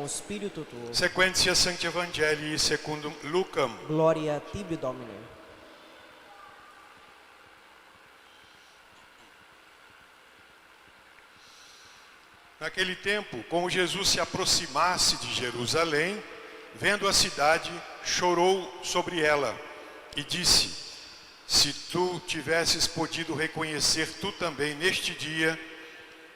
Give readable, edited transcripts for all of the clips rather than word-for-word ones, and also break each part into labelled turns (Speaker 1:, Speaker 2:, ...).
Speaker 1: spiritu tuo.
Speaker 2: Sequentia Sancti Evangelii secundum Lucam.
Speaker 1: Gloria tibi, Domine.
Speaker 2: Naquele tempo, como Jesus se aproximasse de Jerusalém, vendo a cidade, chorou sobre ela e disse: se tu tivesses podido reconhecer tu também neste dia,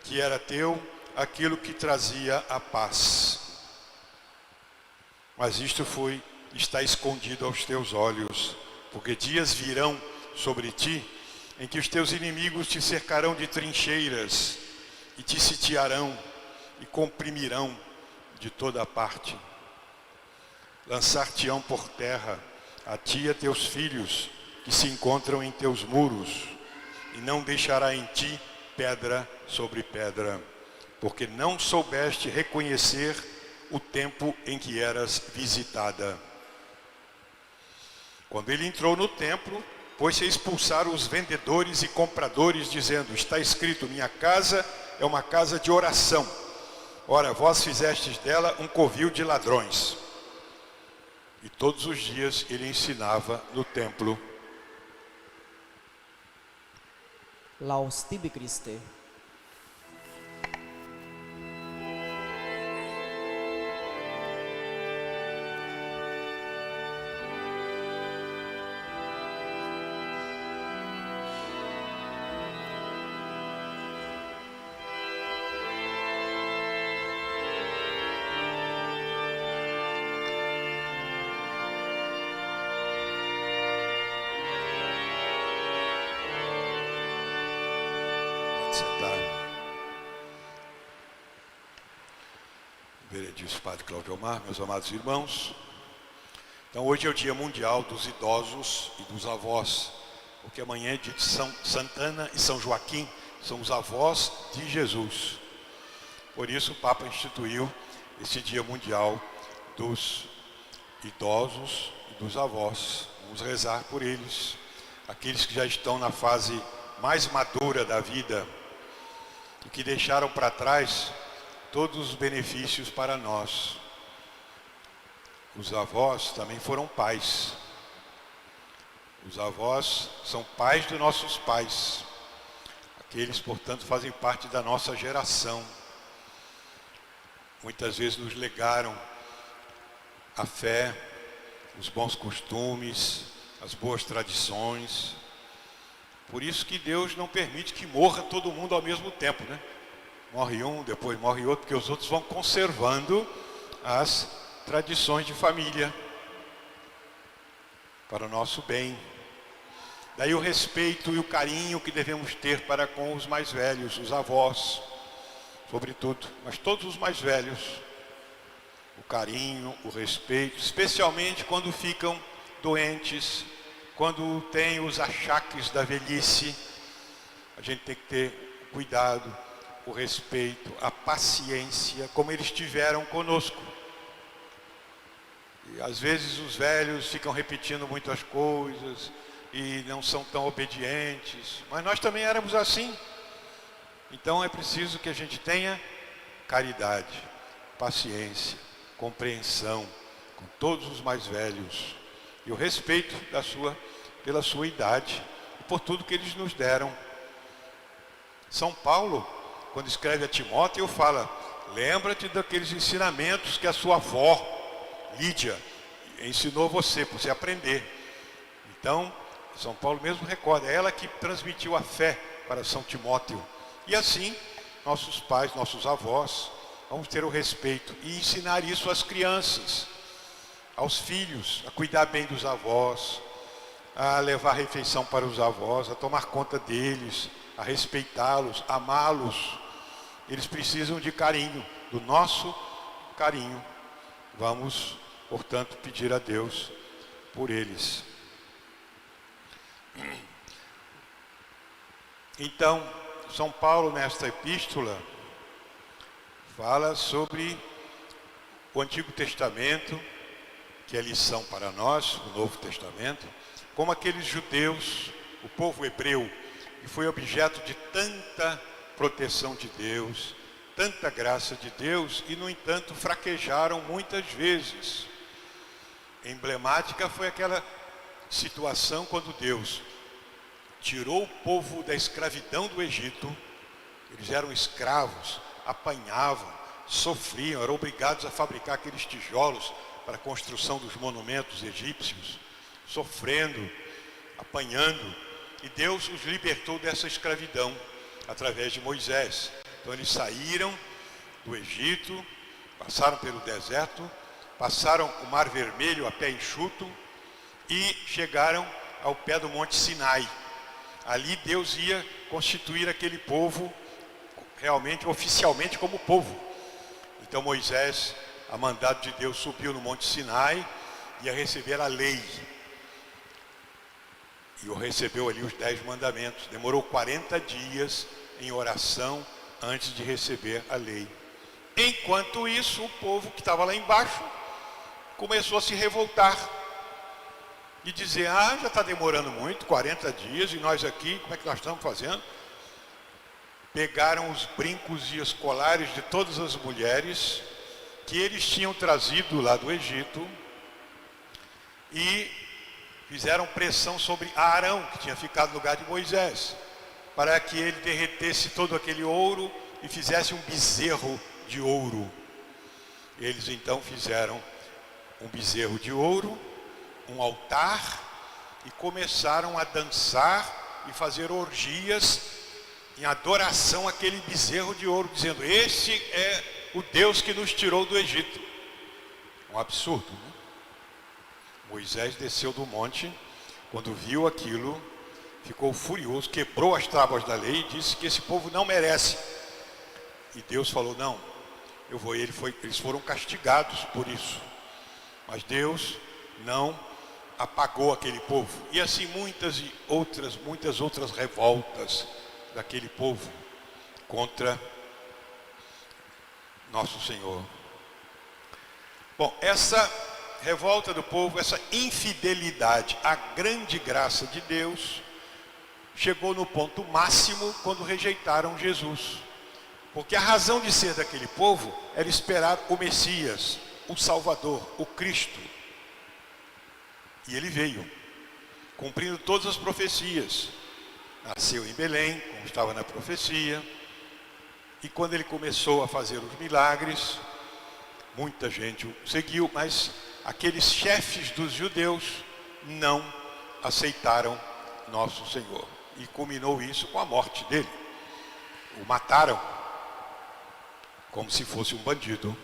Speaker 2: que era teu, aquilo que trazia a paz. Mas isto está escondido aos teus olhos, porque dias virão sobre ti, em que os teus inimigos te cercarão de trincheiras, e te sitiarão, e comprimirão de toda parte. Lançar-te-ão por terra, a ti e a teus filhos, que se encontram em teus muros, e não deixará em ti pedra sobre pedra, porque não soubeste reconhecer o tempo em que eras visitada. Quando ele entrou no templo, pôs-se a expulsar os vendedores e compradores, dizendo: está escrito, minha casa é uma casa de oração. Ora, vós fizestes dela um covil de ladrões. E todos os dias ele ensinava no templo.
Speaker 1: Laus tibi, Christe.
Speaker 2: Veretíssimo Padre Cláudio Omar, meus amados irmãos. Então hoje é o Dia Mundial dos Idosos e dos Avós, porque amanhã é dia de São Santana e São Joaquim, são os avós de Jesus. Por isso o Papa instituiu esse Dia Mundial dos Idosos e dos Avós. Vamos rezar por eles, aqueles que já estão na fase mais madura da vida e que deixaram para trás todos os benefícios para nós. Os avós também foram pais. Os avós são pais dos nossos pais. Aqueles, portanto, fazem parte da nossa geração. Muitas vezes nos legaram a fé, os bons costumes, as boas tradições. Por isso que Deus não permite que morra todo mundo ao mesmo tempo, né? Morre um, depois morre outro, porque os outros vão conservando as tradições de família para o nosso bem. Daí o respeito e o carinho que devemos ter para com os mais velhos, os avós, sobretudo, mas todos os mais velhos. O carinho, o respeito, especialmente quando ficam doentes, quando tem os achaques da velhice. A gente tem que ter cuidado, o respeito, a paciência, como eles tiveram conosco. E às vezes os velhos ficam repetindo muitas coisas e não são tão obedientes, mas nós também éramos assim. Então é preciso que a gente tenha caridade, paciência, compreensão com todos os mais velhos e o respeito pela sua idade e por tudo que eles nos deram. São Paulo, quando escreve a Timóteo, fala: lembra-te daqueles ensinamentos que a sua avó, Lídia, ensinou você, para você aprender. Então, São Paulo mesmo recorda, é ela que transmitiu a fé para São Timóteo. E assim, nossos pais, nossos avós, vamos ter o respeito e ensinar isso às crianças, aos filhos, a cuidar bem dos avós, a levar refeição para os avós, a tomar conta deles, a respeitá-los, amá-los. Eles precisam de carinho, do nosso carinho. Vamos, portanto, pedir a Deus por eles. Então, São Paulo, nesta epístola, fala sobre o Antigo Testamento, que é lição para nós, o Novo Testamento, como aqueles judeus, o povo hebreu, que foi objeto de tanta proteção de Deus, tanta graça de Deus e, no entanto, fraquejaram muitas vezes. Emblemática foi aquela situação quando Deus tirou o povo da escravidão do Egito. Eles eram escravos, apanhavam, sofriam, eram obrigados a fabricar aqueles tijolos para a construção dos monumentos egípcios, sofrendo, apanhando, e Deus os libertou dessa escravidão através de Moisés. Então eles saíram do Egito, passaram pelo deserto, passaram o Mar Vermelho a pé enxuto e chegaram ao pé do Monte Sinai. Ali Deus ia constituir aquele povo realmente, oficialmente, como povo. Então Moisés, a mandado de Deus, subiu no Monte Sinai e ia receber a lei. E recebeu ali os 10 mandamentos. Demorou 40 dias em oração antes de receber a lei. Enquanto isso, o povo que estava lá embaixo começou a se revoltar e dizer: já está demorando muito, 40 dias, e nós aqui, como é que nós estamos fazendo? Pegaram os brincos e os colares de todas as mulheres que eles tinham trazido lá do Egito e fizeram pressão sobre Arão, que tinha ficado no lugar de Moisés, para que ele derretesse todo aquele ouro e fizesse um bezerro de ouro. Eles então fizeram um bezerro de ouro, um altar, e começaram a dançar e fazer orgias em adoração àquele bezerro de ouro, dizendo: esse é o Deus que nos tirou do Egito. Um absurdo, né? Moisés desceu do monte, quando viu aquilo, ficou furioso, quebrou as tábuas da lei e disse que esse povo não merece. E Deus falou: não, eu vou. Eles foram castigados por isso. Mas Deus não apagou aquele povo. E assim muitas outras revoltas daquele povo contra nosso Senhor. Bom, essa revolta do povo, essa infidelidade à grande graça de Deus, chegou no ponto máximo quando rejeitaram Jesus. Porque a razão de ser daquele povo era esperar o Messias, o Salvador, o Cristo. E ele veio, cumprindo todas as profecias. Nasceu em Belém, como estava na profecia. E quando ele começou a fazer os milagres, muita gente o seguiu, mas aqueles chefes dos judeus não aceitaram nosso Senhor. E culminou isso com a morte dele. O mataram como se fosse um bandido.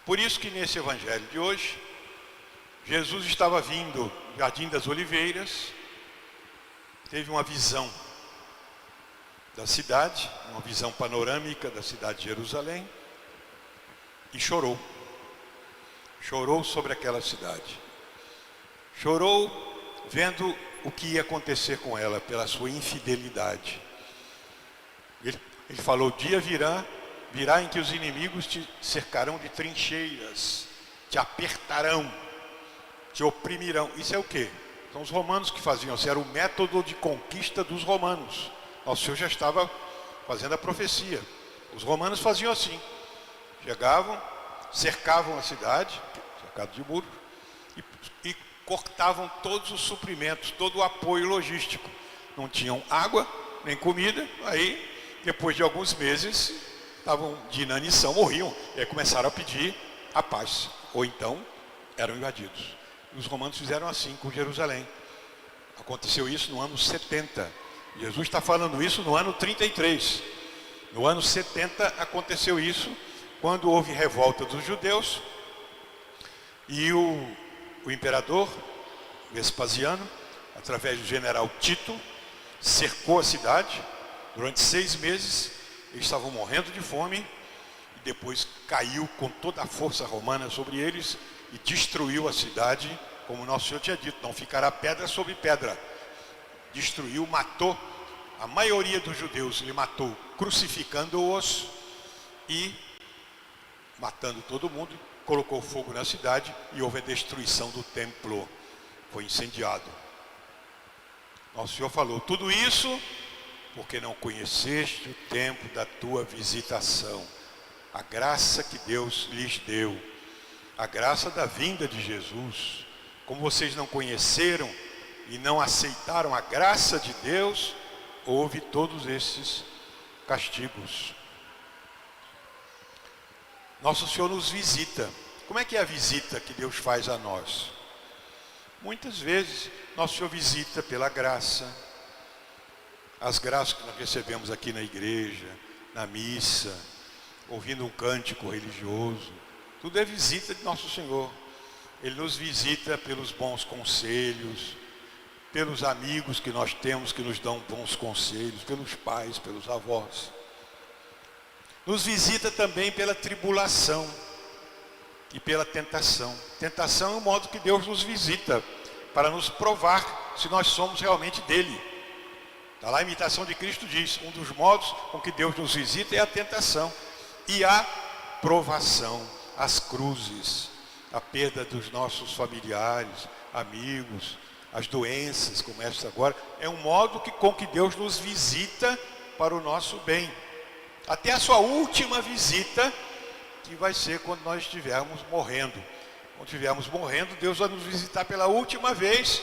Speaker 2: Por isso que nesse evangelho de hoje, Jesus estava vindo do Jardim das Oliveiras, teve uma visão da cidade, uma visão panorâmica da cidade de Jerusalém, e chorou. Chorou sobre aquela cidade. Chorou vendo o que ia acontecer com ela pela sua infidelidade. Ele falou: o dia virá em que os inimigos te cercarão de trincheiras, te apertarão, te oprimirão. Isso é o quê? São os romanos que faziam, isso era o método de conquista dos romanos. Nosso Senhor já estava fazendo a profecia. Os romanos faziam assim: chegavam, cercavam a cidade, cercado de muros, e cortavam todos os suprimentos, todo o apoio logístico. Não tinham água, nem comida. Aí, depois de alguns meses, estavam de inanição, morriam, e aí começaram a pedir a paz, ou então eram invadidos. E os romanos fizeram assim com Jerusalém. Aconteceu isso no ano 70. Jesus está falando isso no ano 33. No ano 70 aconteceu isso, quando houve revolta dos judeus, e o imperador Vespasiano, através do general Tito, cercou a cidade. Durante 6 meses, eles estavam morrendo de fome, e depois caiu com toda a força romana sobre eles e destruiu a cidade, como nosso Senhor tinha dito: não ficará pedra sobre pedra. Destruiu, matou a maioria dos judeus, ele matou crucificando-os e matando todo mundo, colocou fogo na cidade e houve a destruição do templo, foi incendiado. Nosso Senhor falou: tudo isso porque não conheceste o tempo da tua visitação. A graça que Deus lhes deu, a graça da vinda de Jesus. Como vocês não conheceram e não aceitaram a graça de Deus, houve todos esses castigos. Nosso Senhor nos visita. Como é que é a visita que Deus faz a nós? Muitas vezes, Nosso Senhor visita pela graça. As graças que nós recebemos aqui na igreja, na missa, ouvindo um cântico religioso, tudo é visita de Nosso Senhor. Ele nos visita pelos bons conselhos, pelos amigos que nós temos que nos dão bons conselhos, pelos pais, pelos avós. Nos visita também pela tribulação e pela tentação. Tentação é o modo que Deus nos visita, para nos provar se nós somos realmente dele. Está lá a imitação de Cristo diz, um dos modos com que Deus nos visita é a tentação. E a provação, as cruzes, a perda dos nossos familiares, amigos, as doenças, como esta agora, é um modo com que Deus nos visita para o nosso bem. Até a sua última visita, que vai ser quando nós estivermos morrendo. Quando estivermos morrendo, Deus vai nos visitar pela última vez,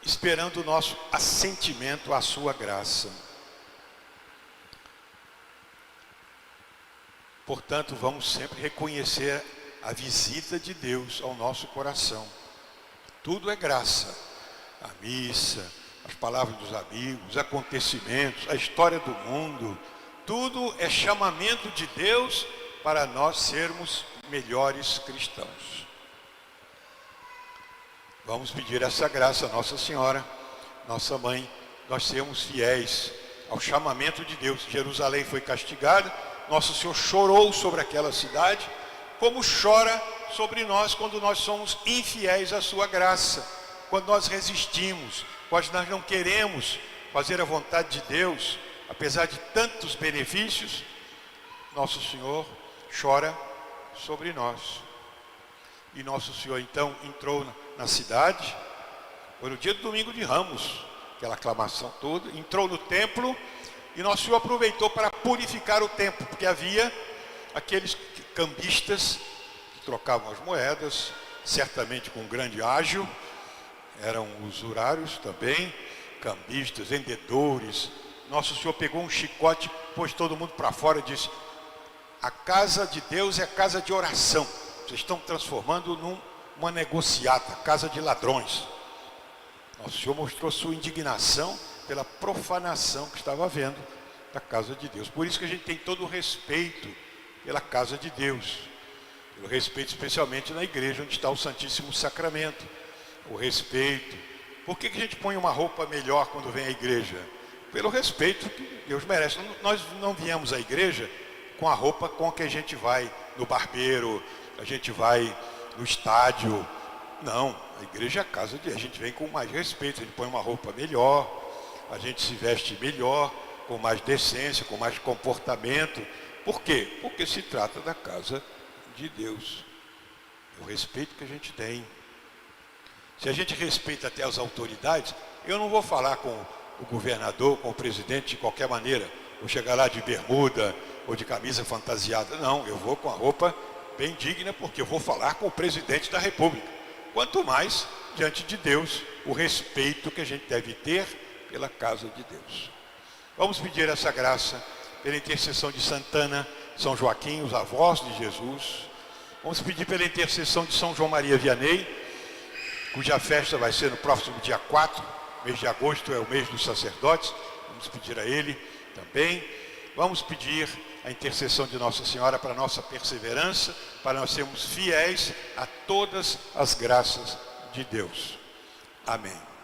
Speaker 2: esperando o nosso assentimento à sua graça. Portanto, vamos sempre reconhecer a visita de Deus ao nosso coração. Tudo é graça. A missa, as palavras dos amigos, os acontecimentos, a história do mundo, tudo é chamamento de Deus para nós sermos melhores cristãos. Vamos pedir essa graça a Nossa Senhora, nossa mãe, nós sermos fiéis ao chamamento de Deus. Jerusalém foi castigada, Nosso Senhor chorou sobre aquela cidade, como chora sobre nós quando nós somos infiéis à sua graça, quando nós resistimos, quando nós não queremos fazer a vontade de Deus, apesar de tantos benefícios. Nosso Senhor chora sobre nós. E Nosso Senhor então entrou na cidade, foi no dia do domingo de Ramos, aquela aclamação toda, entrou no templo, e Nosso Senhor aproveitou para purificar o templo, porque havia aqueles cambistas que trocavam as moedas, certamente com grande ágio, eram usurários também, cambistas, vendedores. Nosso Senhor pegou um chicote, pôs todo mundo para fora e disse: a casa de Deus é a casa de oração, vocês estão transformando numa negociata, casa de ladrões. Nosso Senhor mostrou sua indignação pela profanação que estava havendo da casa de Deus. Por isso que a gente tem todo o respeito pela casa de Deus, pelo respeito especialmente na igreja onde está o Santíssimo Sacramento, o respeito. Por que a gente põe uma roupa melhor quando vem à igreja? Pelo respeito que Deus merece. Nós não viemos à igreja com a roupa com que a gente vai no barbeiro, a gente vai no estádio. Não, a igreja é a casa de... A gente vem com mais respeito, a gente põe uma roupa melhor, a gente se veste melhor, com mais decência, com mais comportamento. Por quê? Porque se trata da casa de Deus. O respeito que a gente tem. Se a gente respeita até as autoridades, eu não vou falar com o governador, com o presidente de qualquer maneira. Vou chegar lá de bermuda ou de camisa fantasiada. Não, eu vou com a roupa bem digna, porque eu vou falar com o presidente da República. Quanto mais, diante de Deus, o respeito que a gente deve ter pela casa de Deus. Vamos pedir essa graça pela intercessão de Santana, São Joaquim, os avós de Jesus. Vamos pedir pela intercessão de São João Maria Vianney, cuja festa vai ser no próximo dia 4, mês de agosto é o mês dos sacerdotes. Vamos pedir a ele também. Vamos pedir a intercessão de Nossa Senhora para a nossa perseverança, para nós sermos fiéis a todas as graças de Deus. Amém.